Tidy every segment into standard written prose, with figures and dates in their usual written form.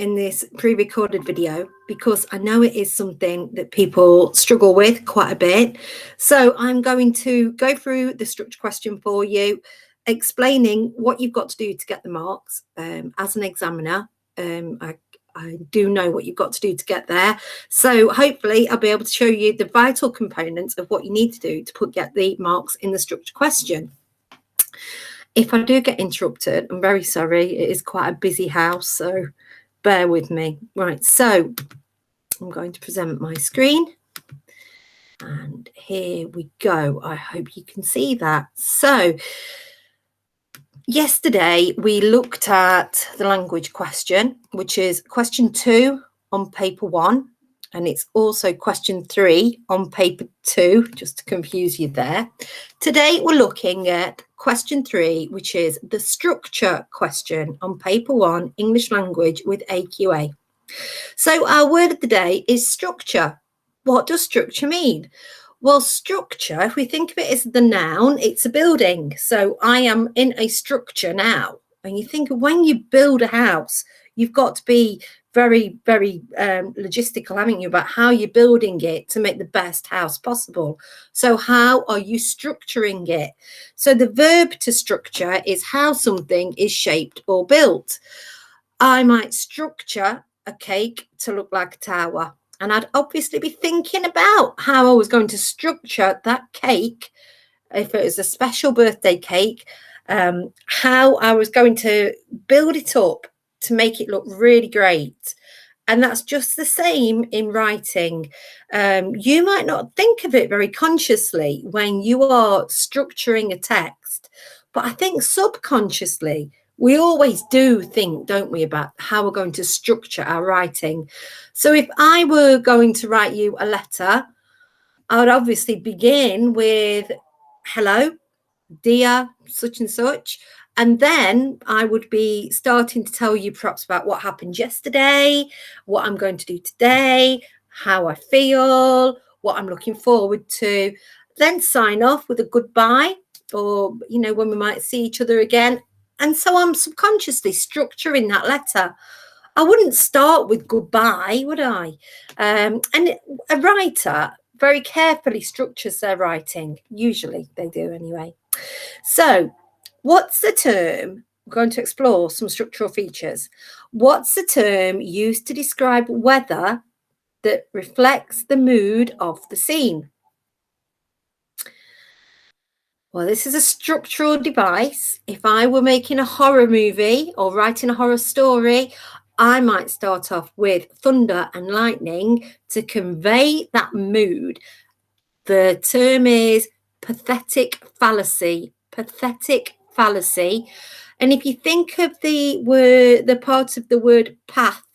in this pre-recorded video because I know it is something that people struggle with quite a bit. So I'm going to go through the structure question for you, explaining what you've got to do to get the marks as an examiner. I do know what you've got to do to get there. So hopefully I'll be able to show you the vital components of what you need to do to get the marks in the structure question. If I do get interrupted, I'm very sorry. It is quite a busy house, so bear with me. Right, so I'm going to present my screen. And here we go. I hope you can see that. So yesterday we looked at the language question, which is question 2 on paper 1. And it's also question 3 on paper 2, just to confuse you there. Today we're looking at question 3, which is the structure question on paper 1, English language with AQA. So our word of the day is structure. What does structure mean? Well, structure, if we think of it as the noun, it's a building. So I am in a structure now. And you think when you build a house, you've got to be very, very logistical, haven't you, about how you're building it to make the best house possible. So how are you structuring it? So the verb to structure is how something is shaped or built. I might structure a cake to look like a tower. And I'd obviously be thinking about how I was going to structure that cake, if it was a special birthday cake, how I was going to build it up to make it look really great. And that's just the same in writing. You might not think of it very consciously when you are structuring a text, but I think subconsciously, we always do think, don't we, about how we're going to structure our writing. So if I were going to write you a letter, I would obviously begin with, hello, dear such and such. And then I would be starting to tell you perhaps about what happened yesterday, what I'm going to do today, how I feel, what I'm looking forward to. Then sign off with a goodbye, or, you know, when we might see each other again. And so I'm subconsciously structuring that letter. I wouldn't start with goodbye, would I? And a writer very carefully structures their writing. Usually they do anyway. So what's the term? We're going to explore some structural features. What's the term used to describe weather that reflects the mood of the scene? Well, this is a structural device. If I were making a horror movie or writing a horror story, I might start off with thunder and lightning to convey that mood. The term is pathetic fallacy. Pathetic fallacy. And if you think of the word, the part of the word path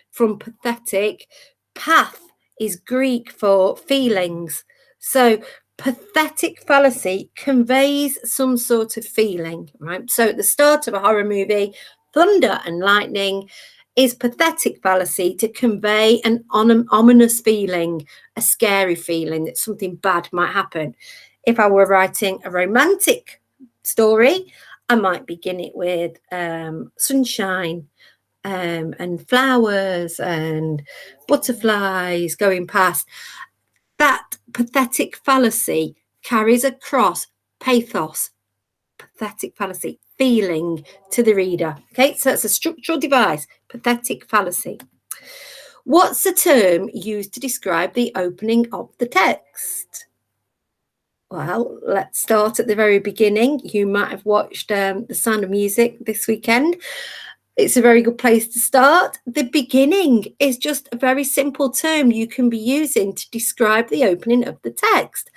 from pathetic, path is Greek for feelings. So pathetic fallacy conveys some sort of feeling, right? So at the start of a horror movie, thunder and lightning is pathetic fallacy to convey an ominous feeling, a scary feeling that something bad might happen. If I were writing a romantic story, I might begin it with sunshine and flowers and butterflies going past. That pathetic fallacy carries across pathos, pathetic fallacy, feeling to the reader. Okay, so that's a structural device, pathetic fallacy. What's the term used to describe the opening of the text? Well, let's start at the very beginning. You might have watched The Sound of Music this weekend. It's a very good place to start. The beginning is just a very simple term you can be using to describe the opening of the text.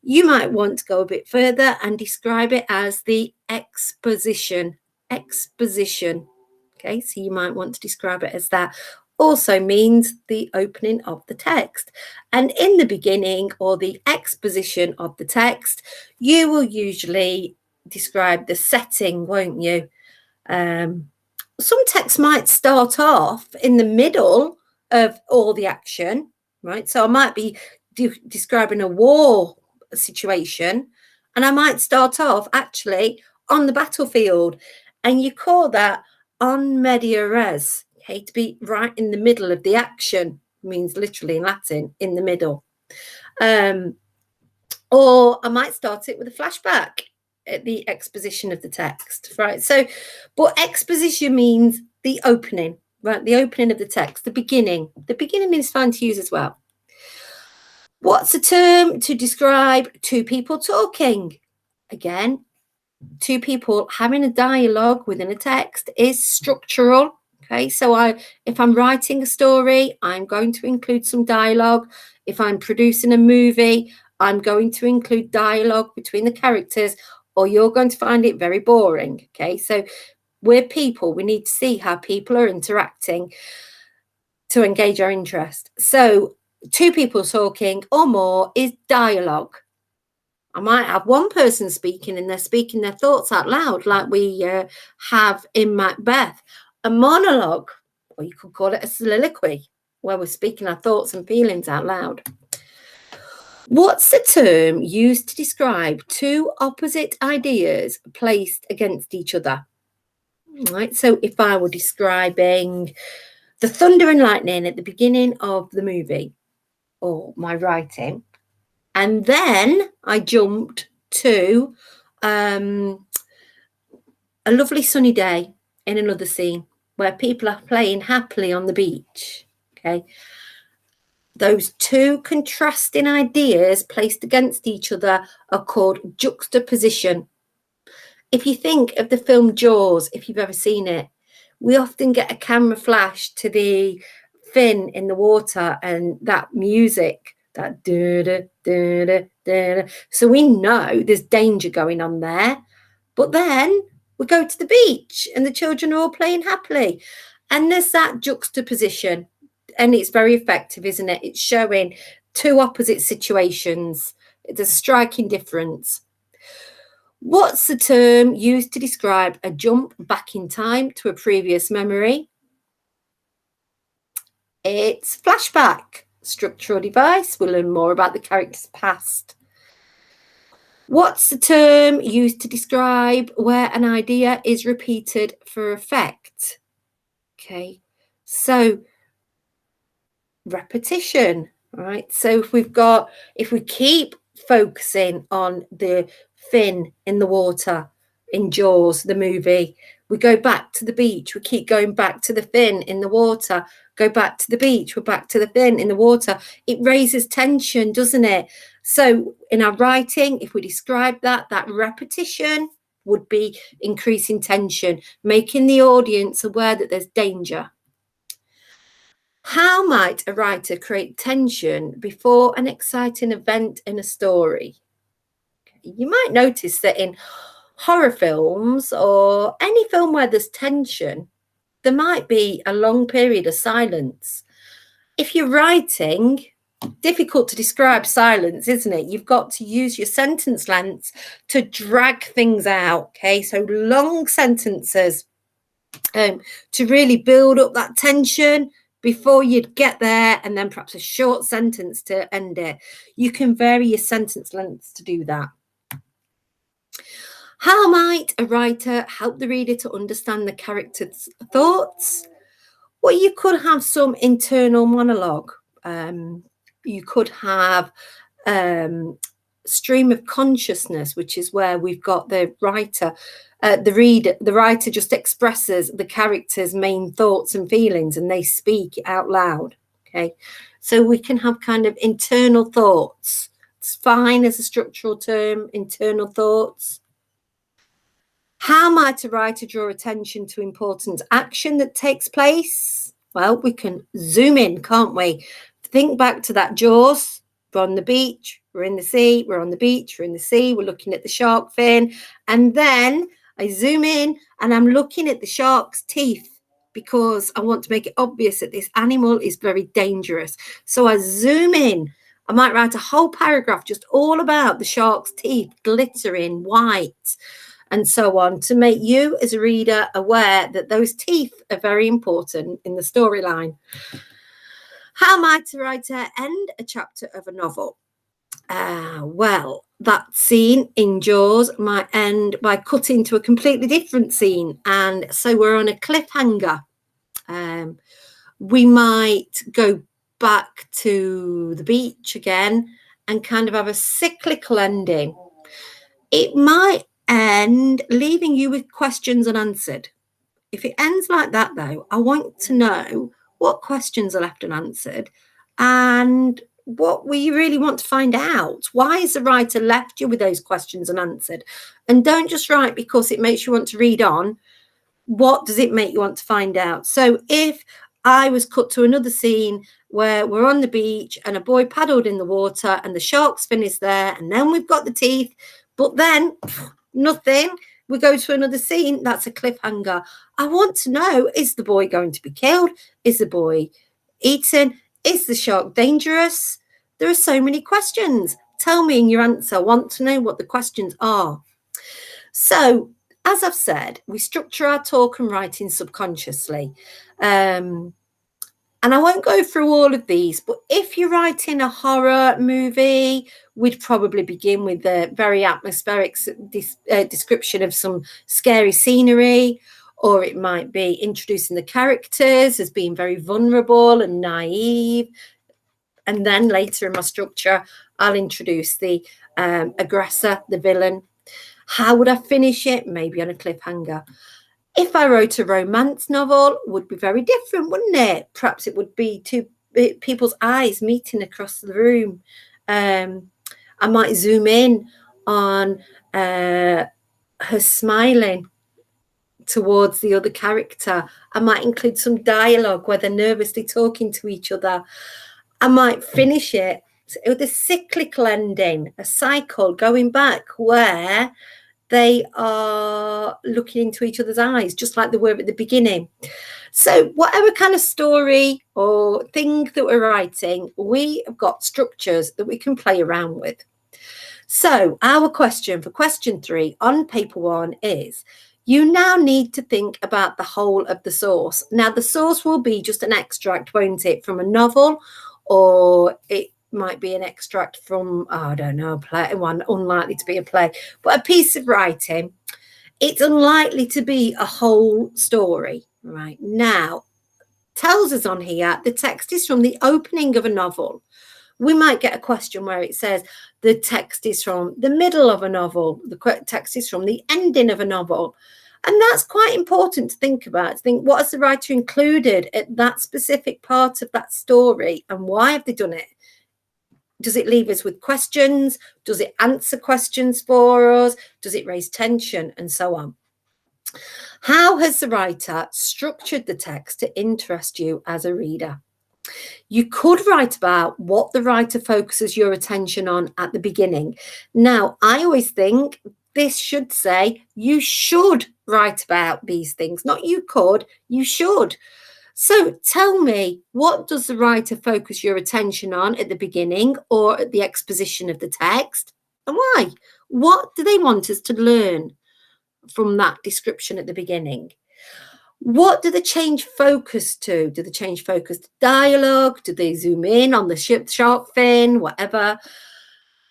You might want to go a bit further and describe it as the exposition. Exposition. Okay, so you might want to describe it as that. Also means the opening of the text. And in the beginning or the exposition of the text, you will usually describe the setting, won't you? Some texts might start off in the middle of all the action, right? So I might be describing a war situation, and I might start off actually on the battlefield, and you call that en media res. Okay, to be right in the middle of the action means literally in Latin, in the middle. Or I might start it with a flashback at the exposition of the text, right? So, but exposition means the opening, right? The opening of the text, the beginning. The beginning is fine to use as well. What's a term to describe two people talking? Again, two people having a dialogue within a text is structural. Okay, so if I'm writing a story, I'm going to include some dialogue. If I'm producing a movie, I'm going to include dialogue between the characters, or you're going to find it very boring. Okay, so we're people. We need to see how people are interacting to engage our interest. So two people talking or more is dialogue. I might have one person speaking and they're speaking their thoughts out loud, like we have in Macbeth. A monologue, or you could call it a soliloquy, where we're speaking our thoughts and feelings out loud. What's the term used to describe two opposite ideas placed against each other? Right. So if I were describing the thunder and lightning at the beginning of the movie or my writing, and then I jumped to a lovely sunny day in another scene where people are playing happily on the beach. Okay. Those two contrasting ideas placed against each other are called juxtaposition. If you think of the film Jaws, if you've ever seen it, we often get a camera flash to the fin in the water and that music, that da-da, da-da, da-da. So we know there's danger going on there. But then we go to the beach and the children are all playing happily. And there's that juxtaposition. And it's very effective, isn't it? It's showing two opposite situations. It's a striking difference. What's the term used to describe a jump back in time to a previous memory? It's flashback. Structural device. We'll learn more about the character's past. What's the term used to describe where an idea is repeated for effect? Okay, so repetition, right? So if we keep focusing on the fin in the water in Jaws, the movie, we go back to the beach, we keep going back to the fin in the water, go back to the beach, we're back to the fin in the water. It raises tension, doesn't it? So in our writing, if we describe that repetition would be increasing tension, making the audience aware that there's danger. How might a writer create tension before an exciting event in a story? You might notice that in horror films or any film where there's tension, there might be a long period of silence. If you're writing, difficult to describe silence, isn't it? You've got to use your sentence lengths to drag things out. Okay, so long sentences to really build up that tension before you'd get there, and then perhaps a short sentence to end it. You can vary your sentence lengths to do that. How might a writer help the reader to understand the character's thoughts? Well, you could have some internal monologue. You could have stream of consciousness, which is where we've got the writer, the writer just expresses the character's main thoughts and feelings and they speak out loud. Okay, so we can have kind of internal thoughts. It's fine as a structural term, internal thoughts. How might a writer draw attention to important action that takes place? Well, we can zoom in, can't we? Think back to that Jaws. We're on the beach, we're in the sea, we're on the beach, we're in the sea, we're looking at the shark fin. And then I zoom in and I'm looking at the shark's teeth because I want to make it obvious that this animal is very dangerous. So I zoom in. I might write a whole paragraph just all about the shark's teeth glittering white and so on, to make you as a reader aware that those teeth are very important in the storyline. How might a writer end a chapter of a novel? Well, that scene in Jaws might end by cutting to a completely different scene. And so we're on a cliffhanger. We might go back to the beach again and kind of have a cyclical ending. It might end leaving you with questions unanswered. If it ends like that, though, I want to know what questions are left unanswered and what we really want to find out. Why has the writer left you with those questions unanswered? And don't just write because it makes you want to read on. What does it make you want to find out? So if I was cut to another scene where we're on the beach and a boy paddled in the water and the shark's fin is there, and then we've got the teeth, but then nothing, we go to another scene, that's a cliffhanger. I want to know, is the boy going to be killed? Is the boy eaten? Is the shark dangerous? There are so many questions. Tell me in your answer. I want to know what the questions are. So, as I've said, we structure our talk and writing subconsciously. And I won't go through all of these, but if you're writing a horror movie, we'd probably begin with a very atmospheric description of some scary scenery, or it might be introducing the characters as being very vulnerable and naive. And then later in my structure, I'll introduce the aggressor, the villain. How would I finish it? Maybe on a cliffhanger. If I wrote a romance novel, it would be very different, wouldn't it? Perhaps it would be two people's eyes meeting across the room. I might zoom in on her smiling towards the other character. I might include some dialogue where they're nervously talking to each other. I might finish it with a cyclical ending, a cycle going back where they are looking into each other's eyes, just like they were at the beginning. So whatever kind of story or thing that we're writing, we have got structures that we can play around with. So our question for question 3 on paper 1 is, you now need to think about the whole of the source. Now, the source will be just an extract, won't it, from a novel, or it might be an extract from, I don't know, a play, one unlikely to be a play, but a piece of writing. It's unlikely to be a whole story. Right now, tells us on here, the text is from the opening of a novel. We might get a question where it says the text is from the middle of a novel, the text is from the ending of a novel. And that's quite important to think about. To think, what has the writer included at that specific part of that story, and why have they done it? Does it leave us with questions? Does it answer questions for us? Does it raise tension? And so on. How has the writer structured the text to interest you as a reader? You could write about what the writer focuses your attention on at the beginning. Now, I always think this should say you should write about these things. Not you could, you should. So tell me, what does the writer focus your attention on at the beginning or at the exposition of the text? And why? What do they want us to learn from that description at the beginning? What do they change focus to? Do they change focus to dialogue? Do they zoom in on the shark fin, whatever?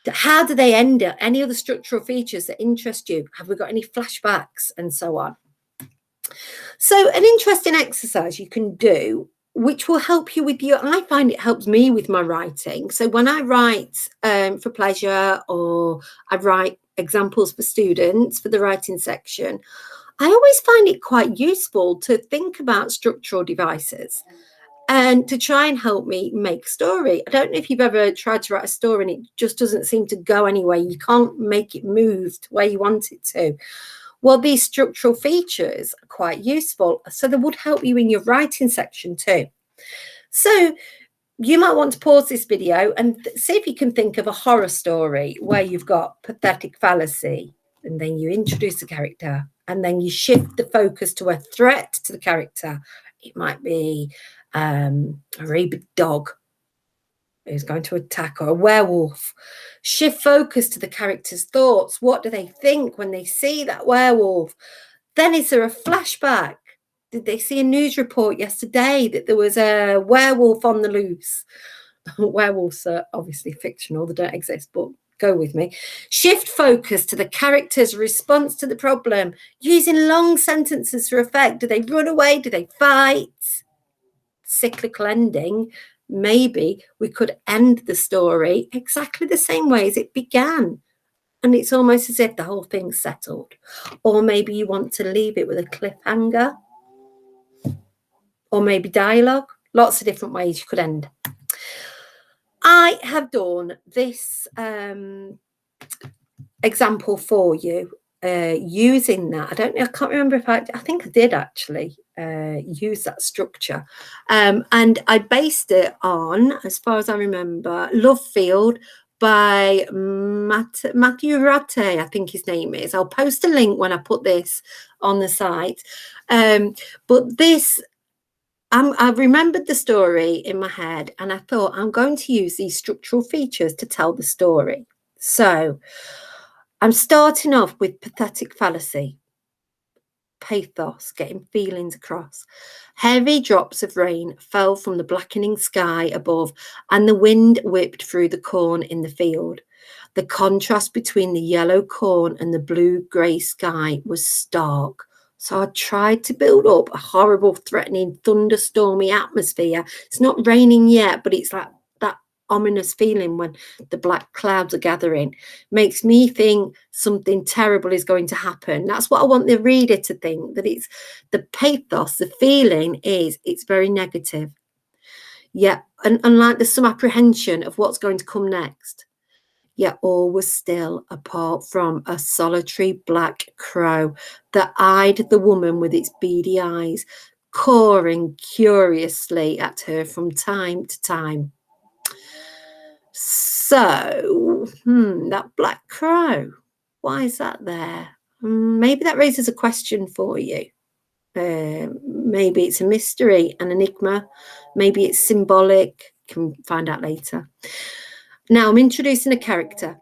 How do they end it? Any other structural features that interest you? Have we got any flashbacks and so on? So an interesting exercise you can do, which will help you with I find it helps me with my writing. So when I write for pleasure, or I write examples for students for the writing section, I always find it quite useful to think about structural devices and to try and help me make a story. I don't know if you've ever tried to write a story and it just doesn't seem to go anywhere. You can't make it move to where you want it to. Well, these structural features are quite useful. So they would help you in your writing section too. So you might want to pause this video and see if you can think of a horror story where you've got pathetic fallacy, and then you introduce the character, and then you shift the focus to a threat to the character. It might be a rabid dog who's going to attack, or a werewolf. Shift focus to the character's thoughts. What do they think when they see that werewolf? Then is there a flashback? Did they see a news report yesterday that there was a werewolf on the loose? Werewolves are obviously fictional, they don't exist, but go with me. Shift focus to the character's response to the problem, using long sentences for effect. Do they run away? Do they fight? cyclical ending, maybe we could end the story exactly the same way as it began. And it's almost as if the whole thing's settled. Or maybe you want to leave it with a cliffhanger. Or maybe dialogue. Lots of different ways you could end. I have done this example for you using that. I don't know, I can't remember if I think I did actually use that structure. And I based it on, as far as I remember, Love Field by Matthew Ratte, I think his name is. I'll post a link when I put this on the site. But this, I remembered the story in my head, and I thought I'm going to use these structural features to tell the story. So I'm starting off with pathetic fallacy, pathos, getting feelings across. Heavy drops of rain fell from the blackening sky above, and the wind whipped through the corn in the field. The contrast between the yellow corn and the blue-grey sky was stark. So I tried to build up a horrible, threatening, thunderstormy atmosphere. It's not raining yet, but it's like that ominous feeling when the black clouds are gathering. Makes me think something terrible is going to happen. That's what I want the reader to think, that it's the pathos, the feeling is it's very negative. Yeah, and like there's some apprehension of what's going to come next. Yet all was still apart from a solitary black crow that eyed the woman with its beady eyes, cawing curiously at her from time to time. So, that black crow, why is that there? Maybe that raises a question for you. Maybe it's a mystery, an enigma. Maybe it's symbolic. Can find out later. Now I'm introducing a character,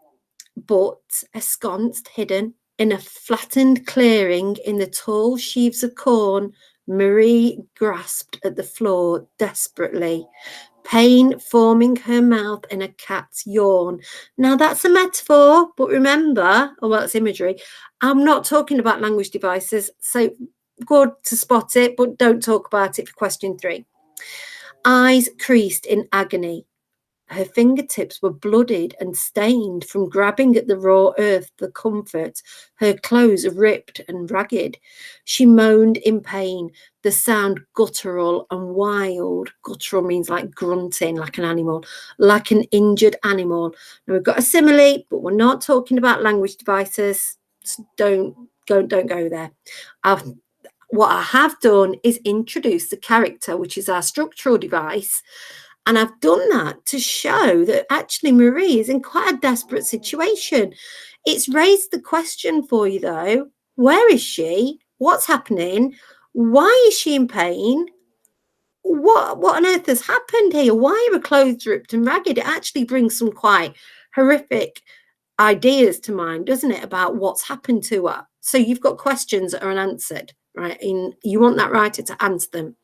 but ensconced, hidden in a flattened clearing in the tall sheaves of corn, Marie grasped at the floor desperately, pain forming her mouth in a cat's yawn. Now that's a metaphor, but remember, it's imagery. I'm not talking about language devices, so good to spot it, but don't talk about it for question 3. Eyes creased in agony. Her fingertips were bloodied and stained from grabbing at the raw earth for comfort, her clothes ripped and ragged. She moaned in pain, the sound guttural and wild. Guttural means like grunting, like an animal, like an injured animal. Now we've got a simile, but we're not talking about language devices. So don't go there. What I have done is introduce the character, which is our structural device. And I've done that to show that actually Marie is in quite a desperate situation. It's raised the question for you, though. Where is she? What's happening? Why is she in pain? What on earth has happened here? Why are her clothes ripped and ragged? It actually brings some quite horrific ideas to mind, doesn't it, about what's happened to her? So you've got questions that are unanswered, right? And you want that writer to answer them.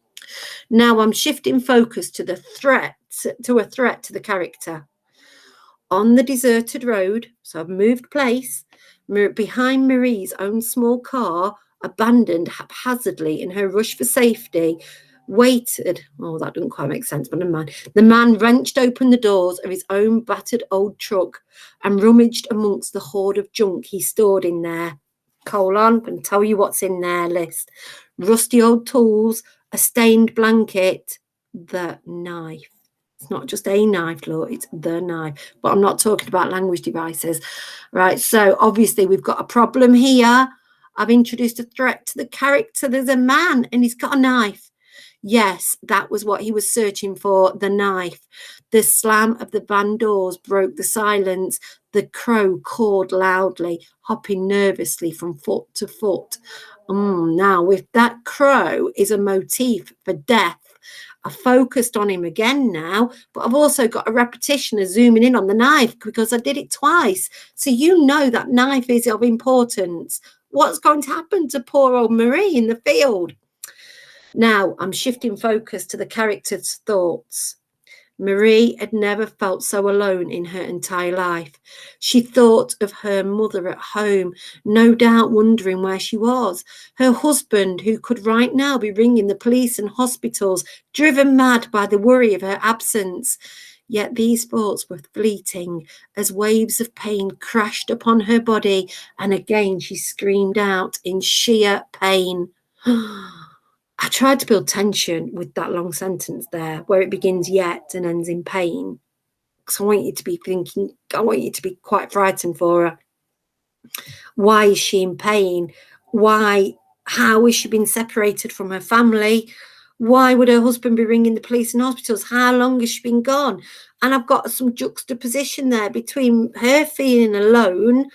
Now I'm shifting focus to a threat to the character. On the deserted road, so I've moved place, behind Marie's own small car, abandoned haphazardly in her rush for safety, waited. Oh, that doesn't quite make sense, but never mind. The man wrenched open the doors of his own battered old truck and rummaged amongst the hoard of junk he stored in there. I'm going to tell you what's in their list. Rusty old tools, a stained blanket, the knife. It's not just a knife, look, it's the knife. But I'm not talking about language devices, right? So obviously we've got a problem here. I've introduced a threat to the character. There's a man and he's got a knife. Yes, that was what he was searching for, the knife. The slam of the van doors broke the silence. The crow cawed loudly, hopping nervously from foot to foot. Now, if that crow is a motif for death, I focused on him again now, but I've also got a repetition of zooming in on the knife because I did it twice. So you know that knife is of importance. What's going to happen to poor old Marie in the field? Now I'm shifting focus to the character's thoughts. Marie had never felt so alone in her entire life. She thought of her mother at home, no doubt wondering where she was. Her husband, who could right now be ringing the police and hospitals, driven mad by the worry of her absence. Yet these thoughts were fleeting as waves of pain crashed upon her body, and again she screamed out in sheer pain. I tried to build tension with that long sentence there, where it begins yet and ends in pain. Because I want you to be thinking, I want you to be quite frightened for her. Why is she in pain? Why? How has she been separated from her family? Why would her husband be ringing the police and hospitals? How long has she been gone? And I've got some juxtaposition there between her feeling alone,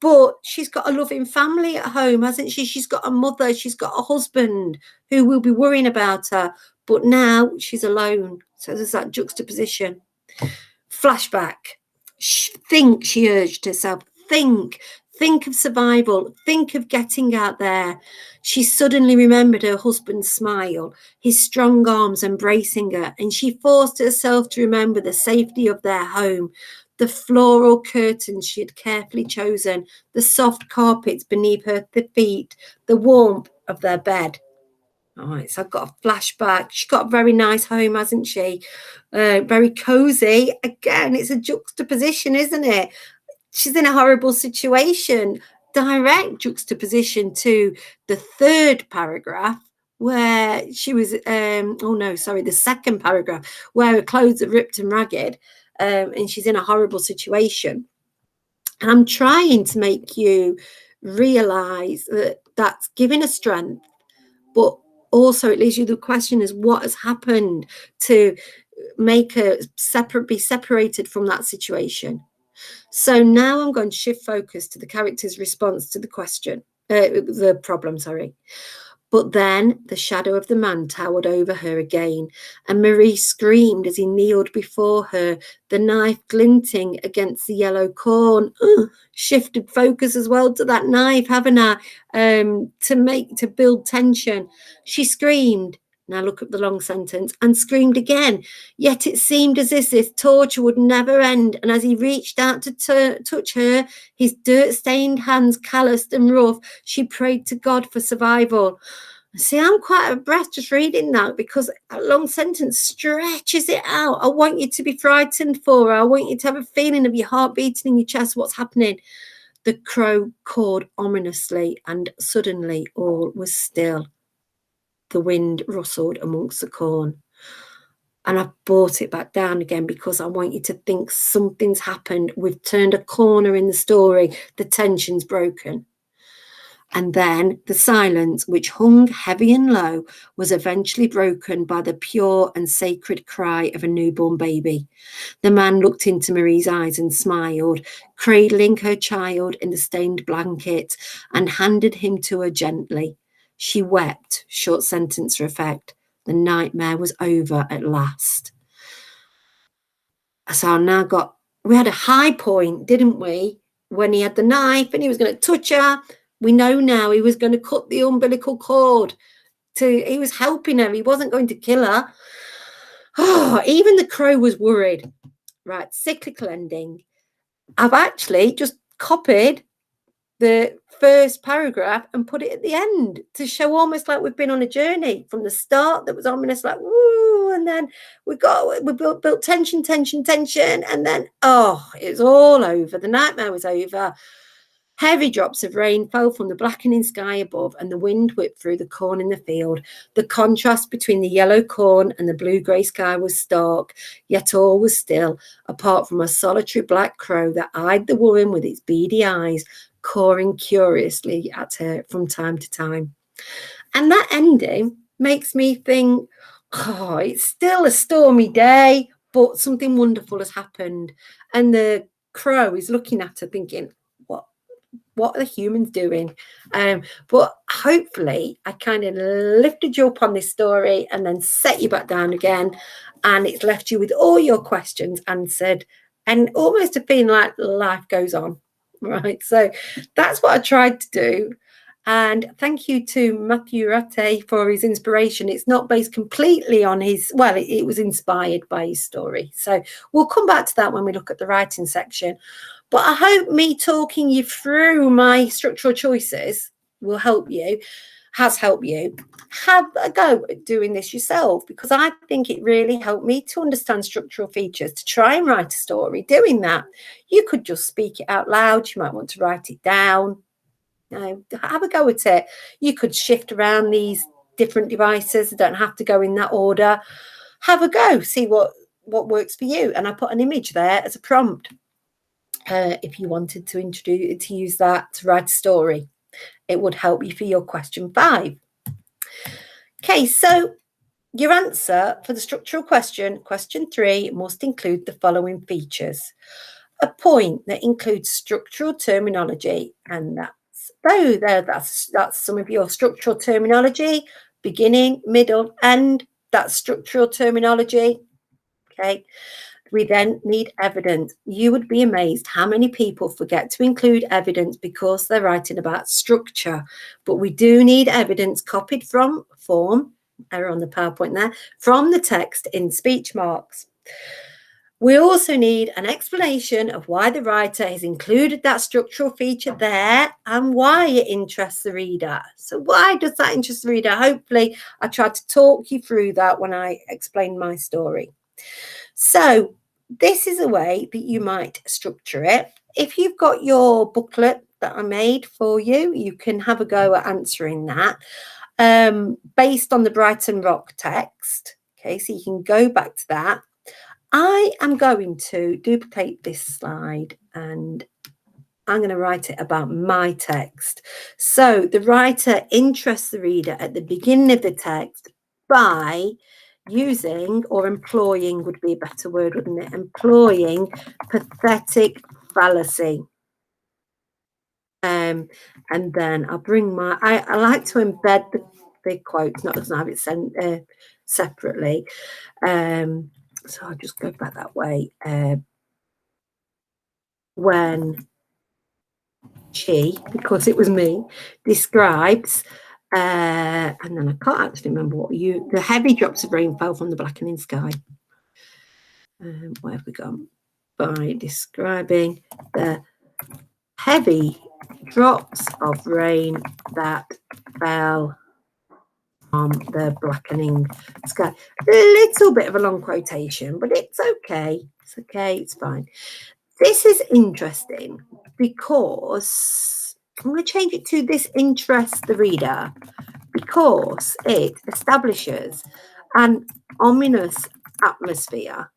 but she's got a loving family at home, hasn't she? She's got a mother, she's got a husband who will be worrying about her, but now she's alone. So there's that juxtaposition. Flashback. Think, she urged herself. Think of survival. Think of getting out there. She suddenly remembered her husband's smile, his strong arms embracing her, and she forced herself to remember the safety of their home, the floral curtains she had carefully chosen, the soft carpets beneath her feet, the warmth of their bed. All right, so I've got a flashback. She's got a very nice home, hasn't she? Very cozy. Again, it's a juxtaposition, isn't it? She's in a horrible situation. Direct juxtaposition to the third paragraph where she was, the second paragraph where her clothes are ripped and ragged, and she's in a horrible situation. And I'm trying to make you realize that that's giving her strength, but also it leaves you the question is what has happened to make her be separated from that situation. So now I'm going to shift focus to the character's response to the question, the problem, sorry. But then the shadow of the man towered over her again, and Marie screamed as he kneeled before her, the knife glinting against the yellow corn. Shifted focus as well to that knife, haven't I? To build tension. She screamed. Now look at the long sentence, and screamed again. Yet it seemed as if this torture would never end. And as he reached out to touch her, his dirt-stained hands calloused and rough, she prayed to God for survival. See, I'm quite out of breath just reading that because a long sentence stretches it out. I want you to be frightened for her. I want you to have a feeling of your heart beating in your chest, what's happening. The crow cawed ominously, and suddenly all was still. The wind rustled amongst the corn. And I've brought it back down again because I want you to think something's happened. We've turned a corner in the story. The tension's broken. And then the silence, which hung heavy and low, was eventually broken by the pure and sacred cry of a newborn baby. The man looked into Marie's eyes and smiled, cradling her child in the stained blanket, and handed him to her gently. She wept, short sentence for effect. The nightmare was over at last. So I now we had a high point, didn't we? When he had the knife and he was going to touch her. We know now he was going to cut the umbilical cord. He was helping her. He wasn't going to kill her. Oh, even the crow was worried. Right, cyclical ending. I've actually just copied the first paragraph and put it at the end to show almost like we've been on a journey from the start that was ominous, like woo, and then we built tension, and then it's all over. The nightmare was over. Heavy drops of rain fell from the blackening sky above, and the wind whipped through the corn in the field. The contrast between the yellow corn and the blue-grey sky was stark, yet all was still, apart from a solitary black crow that eyed the woman with its beady eyes, cawing curiously at her from time to time. And that ending makes me think, it's still a stormy day, but something wonderful has happened. And the crow is looking at her thinking, what are the humans doing? But hopefully I kind of lifted you up on this story and then set you back down again, and it's left you with all your questions answered and almost a feeling like life goes on, right? So that's what I tried to do. And thank you to Matthew Ratte for his inspiration. It's not based completely on his, well, it was inspired by his story. So we'll come back to that when we look at the writing section. But I hope me talking you through my structural choices will help you, has helped you. Have a go at doing this yourself, because I think it really helped me to understand structural features, to try and write a story. Doing that, you could just speak it out loud. You might want to write it down. Have a go at it. You could shift around these different devices. You don't have to go in that order. Have a go, see what works for you. And I put an image there as a prompt if you wanted to use that to write a story. It would help you for your question 5. Okay, so your answer for the structural question 3, must include the following features. A point that includes structural terminology, and that's some of your structural terminology, beginning, middle, end. That's structural terminology. Okay. We then need evidence. You would be amazed how many people forget to include evidence because they're writing about structure. But we do need evidence copied from form, error on the PowerPoint there, from the text in speech marks. We also need an explanation of why the writer has included that structural feature there and why it interests the reader. So why does that interest the reader? Hopefully I tried to talk you through that when I explained my story. So this is a way that you might structure it. If you've got your booklet that I made for you, you can have a go at answering that based on the Brighton Rock text. Okay, so you can go back to that. I am going to duplicate this slide and I'm going to write it about my text. So the writer interests the reader at the beginning of the text by using, or employing would be a better word, wouldn't it? Employing pathetic fallacy. And then I'll bring my, I like to embed the quotes, not doesn't have it sent separately. So I'll just go back that way. When she, because it was me, describes, and then I can't actually remember what the heavy drops of rain fell from the blackening sky. Where have we gone? By describing the heavy drops of rain that fell from the blackening sky. A little bit of a long quotation, but it's okay. It's okay. It's fine. This is interesting because I'm going to change it to this interests the reader, because it establishes an ominous atmosphere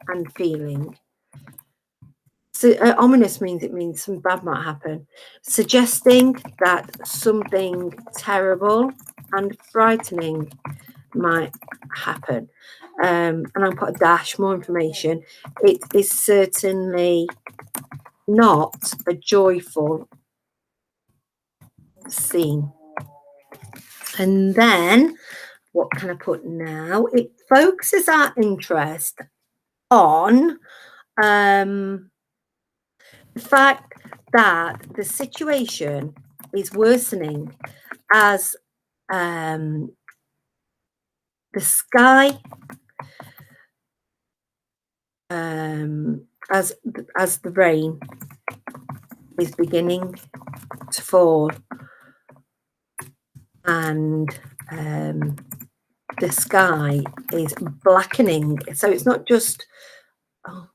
and feeling. So ominous means something bad might happen, suggesting that something terrible and frightening might happen. And I'll put a dash, more information. It is certainly not a joyful scene. And then what can I put now? It focuses our interest on the fact that the situation is worsening as the sky, as the rain is beginning to fall, and the sky is blackening. So it's not just, I've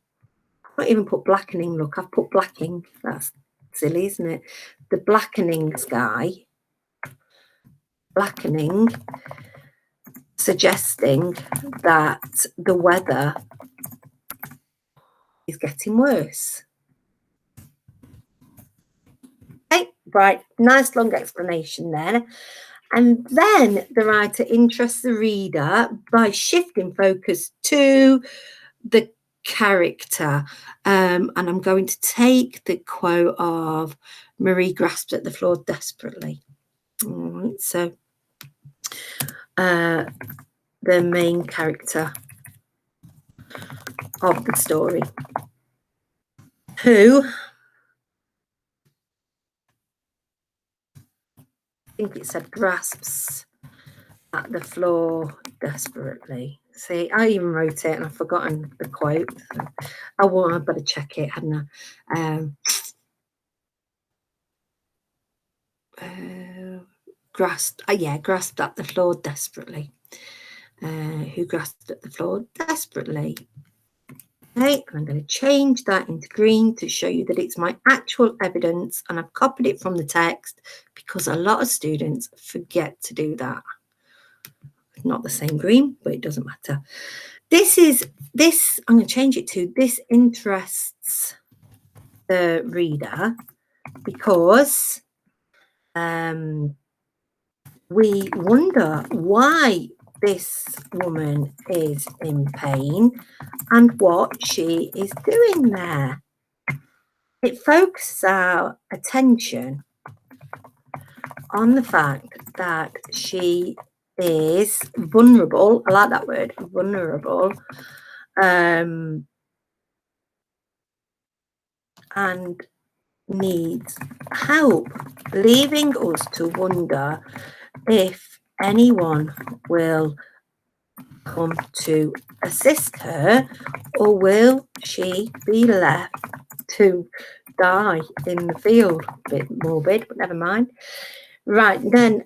not even put blackening, look, I've put blacking. That's silly, isn't it? The blackening sky, blackening, suggesting that the weather is getting worse. Okay, right, nice long explanation there. And then the writer interests the reader by shifting focus to the character. And I'm going to take the quote of Marie grasps at the floor desperately. All right, so the main character of the story, who think it said grasps at the floor desperately. See, I even wrote it and I've forgotten the quote. So I'd better check it, hadn't I? Grasped at the floor desperately. Who grasped at the floor desperately? Okay, and I'm going to change that into green to show you that it's my actual evidence, and I've copied it from the text because a lot of students forget to do that. Not the same green, but it doesn't matter. I'm going to change it to this interests the reader because we wonder why this woman is in pain and what she is doing there. It focuses our attention on the fact that she is vulnerable. I like that word, vulnerable, and needs help, leaving us to wonder if anyone will come to assist her, or will she be left to die in the field? A bit morbid, but never mind. Right, then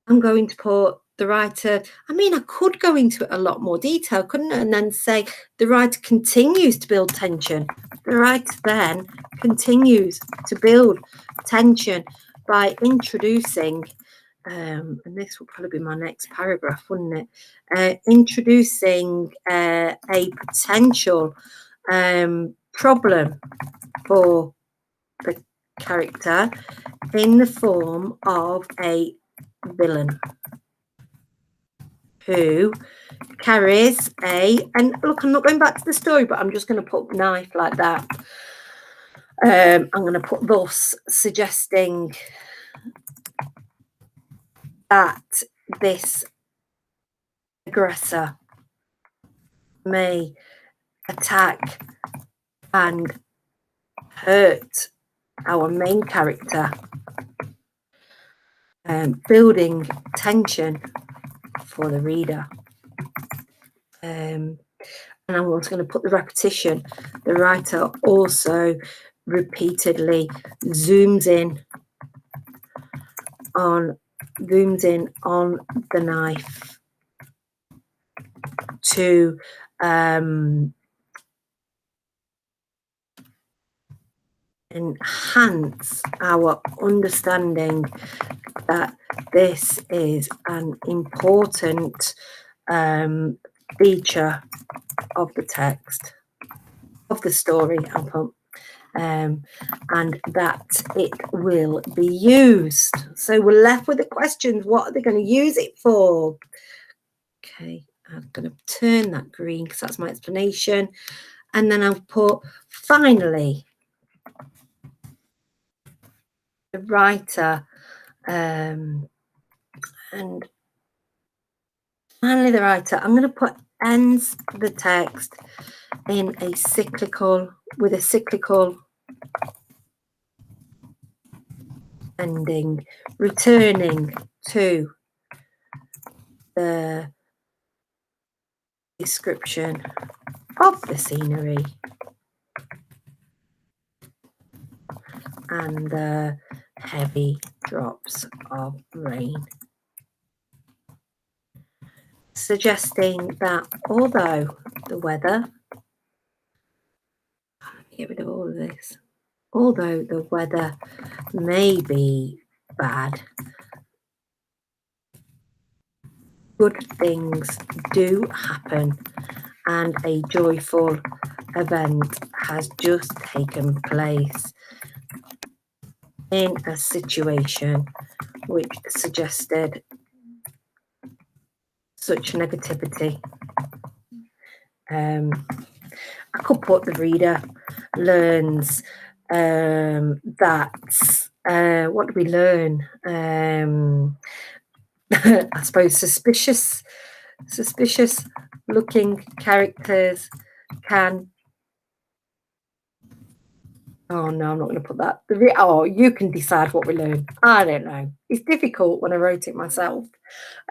I'm going to put the writer, I mean, I could go into it a lot more detail, couldn't I? And then say the writer continues to build tension. The writer then continues to build tension by introducing, and this will probably be my next paragraph, wouldn't it? Introducing a potential problem for the character in the form of a villain who carries and look, I'm not going back to the story, but I'm just going to put knife like that. I'm going to put thus, suggesting that this aggressor may attack and hurt our main character, building tension for the reader. And I'm also going to put the repetition. The writer also repeatedly zooms in on the knife to enhance our understanding that this is an important feature of the text, of the story, and that it will be used. So we're left with the questions. What are they going to use it for? Okay, I'm going to turn that green because that's my explanation. And then I'll put, finally, the writer, and finally the writer, I'm going to put ends the text in a cyclical, with a cyclical ending, returning to the description of the scenery and the heavy drops of rain, suggesting that although the weather, get rid of all of this, although the weather may be bad, good things do happen, and a joyful event has just taken place in a situation which suggested such negativity. I could put the reader learns that, what do we learn? I suppose suspicious looking characters can Oh, no, I'm not going to put that. You can decide what we learn. I don't know. It's difficult when I wrote it myself.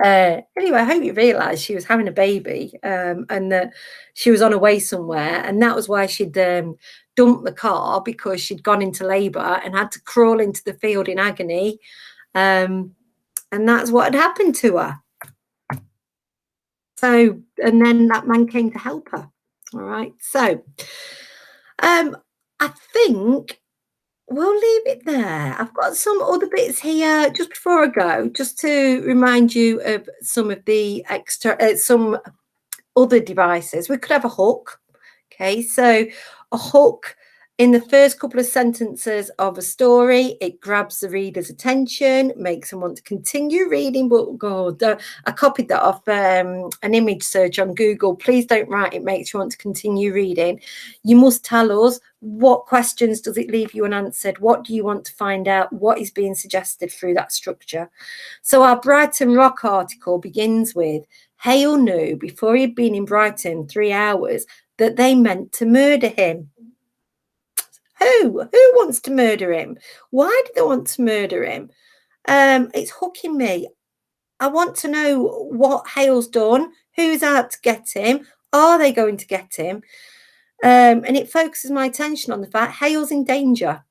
Anyway, I hope you realise she was having a baby and that she was on her way somewhere. And that was why she'd dumped the car, because she'd gone into labour and had to crawl into the field in agony. And that's what had happened to her. So, and then that man came to help her. All right. So, I think we'll leave it there. I've got some other bits here just before I go, just to remind you of some of the some other devices. We could have a hook. Okay, so a hook in the first couple of sentences of a story, it grabs the reader's attention, makes them want to continue reading. But God, I copied that off an image search on Google. Please don't write it makes you want to continue reading. You must tell us, what questions does it leave you unanswered? What do you want to find out? What is being suggested through that structure? So our Brighton Rock article begins with, Hale knew before he'd been in Brighton 3 hours that they meant to murder him. Who wants to murder him? Why do they want to murder him? It's hooking me. I want to know what Hale's done. Who's out to get him? Are they going to get him? And it focuses my attention on the fact Hale's in danger.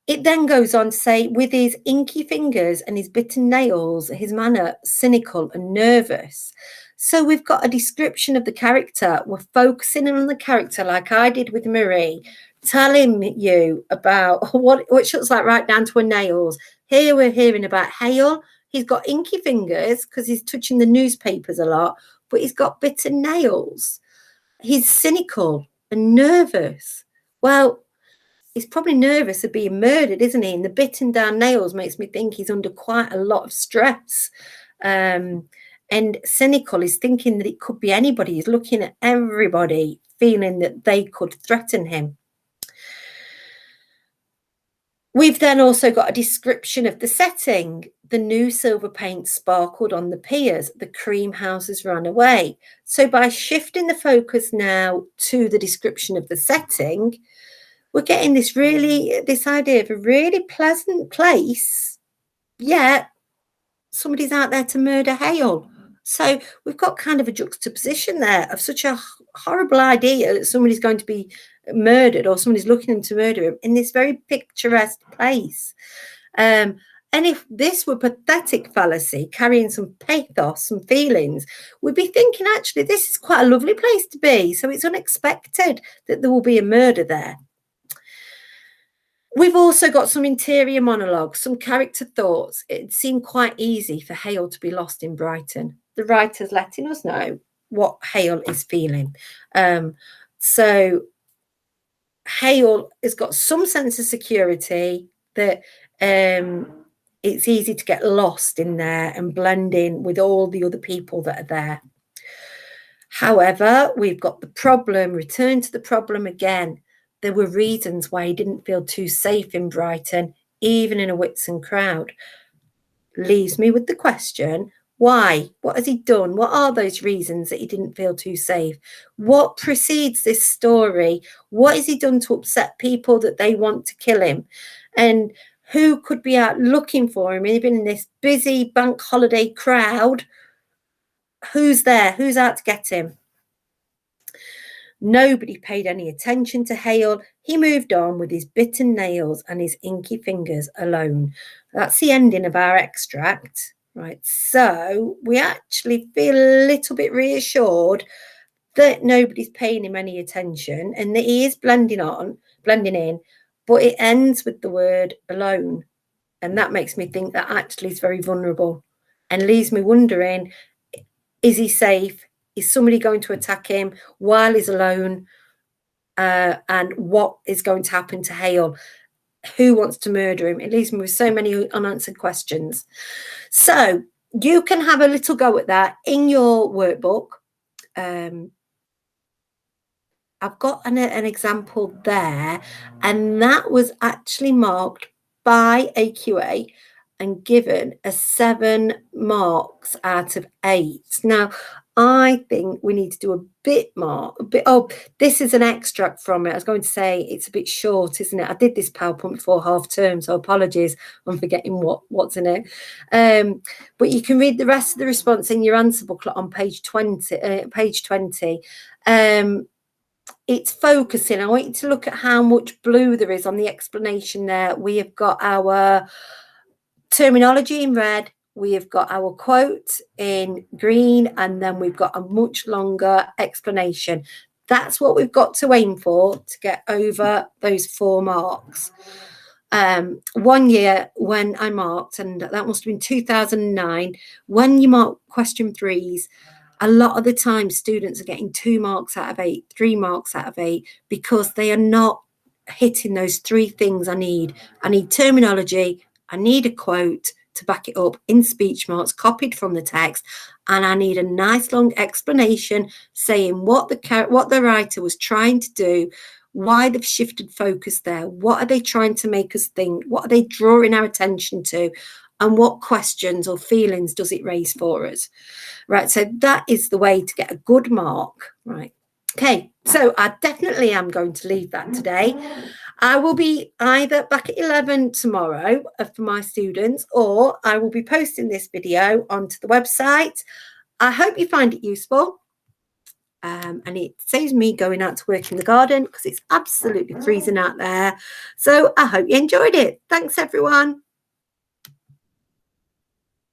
It then goes on to say, with his inky fingers and his bitten nails, his manner cynical and nervous. So we've got a description of the character. We're focusing on the character like I did with Marie, telling you about what she looks like right down to her nails. Here we're hearing about Hale. He's got inky fingers because he's touching the newspapers a lot, but he's got bitten nails. He's cynical and nervous. Well, he's probably nervous of being murdered, isn't he? And the bitten down nails makes me think he's under quite a lot of stress. And cynical is thinking that it could be anybody. He's looking at everybody, feeling that they could threaten him. We've then also got a description of the setting. The new silver paint sparkled on the piers. The cream houses ran away. So by shifting the focus now to the description of the setting, we're getting this idea of a really pleasant place, yet somebody's out there to murder Hale. So we've got kind of a juxtaposition there of such a horrible idea that somebody's going to be murdered or somebody's looking to murder him in this very picturesque place. And if this were pathetic fallacy, carrying some pathos, some feelings, we'd be thinking, actually, this is quite a lovely place to be. So it's unexpected that there will be a murder there. We've also got some interior monologues, some character thoughts. It seemed quite easy for Hale to be lost in Brighton. The writer's letting us know what Hale is feeling. So Hale has got some sense of security that it's easy to get lost in there and blend in with all the other people that are there. However, we've got the problem, return to the problem again. There were reasons why he didn't feel too safe in Brighton, even in a Whitsun crowd. Leaves me with the question, why? What has he done? What are those reasons that he didn't feel too safe? What precedes this story? What has he done to upset people that they want to kill him? And who could be out looking for him, even in this busy bank holiday crowd? Who's there? Who's out to get him? Nobody paid any attention to Hale. He moved on with his bitten nails and his inky fingers alone. That's the ending of our extract, right? So we actually feel a little bit reassured that nobody's paying him any attention and that he is blending in, but it ends with the word alone. And that makes me think that actually he's very vulnerable and leaves me wondering, is he safe? Is somebody going to attack him while he's alone? And what is going to happen to Hale? Who wants to murder him? It leaves me with so many unanswered questions. So you can have a little go at that in your workbook. I've got an example there, and that was actually marked by AQA and given a 7 marks out of 8. Now, I think we need to do a bit more. Oh, this is an extract from it. I was going to say it's a bit short, isn't it? I did this PowerPoint before half term, so apologies. I'm forgetting what's in it. But you can read the rest of the response in your answer booklet on page 20. It's focusing. I want you to look at how much blue there is on the explanation there. We have got our terminology in red. We have got our quote in green, and then we've got a much longer explanation. That's what we've got to aim for to get over those 4 marks. 1 year when I marked, and that must have been 2009, when you mark question 3s, a lot of the time students are getting 2 marks out of 8, 3 marks out of 8, because they are not hitting those 3 things I need. I need terminology, I need a quote to back it up in speech marks copied from the text, and I need a nice long explanation saying what the writer was trying to do, why they've shifted focus there, what are they trying to make us think, what are they drawing our attention to, and what questions or feelings does it raise for us, right? So that is the way to get a good mark, right? Okay, so I definitely am going to leave that today. I will be either back at 11 tomorrow for my students, or I will be posting this video onto the website. I hope you find it useful. And it saves me going out to work in the garden because it's absolutely freezing out there. So I hope you enjoyed it. Thanks, everyone.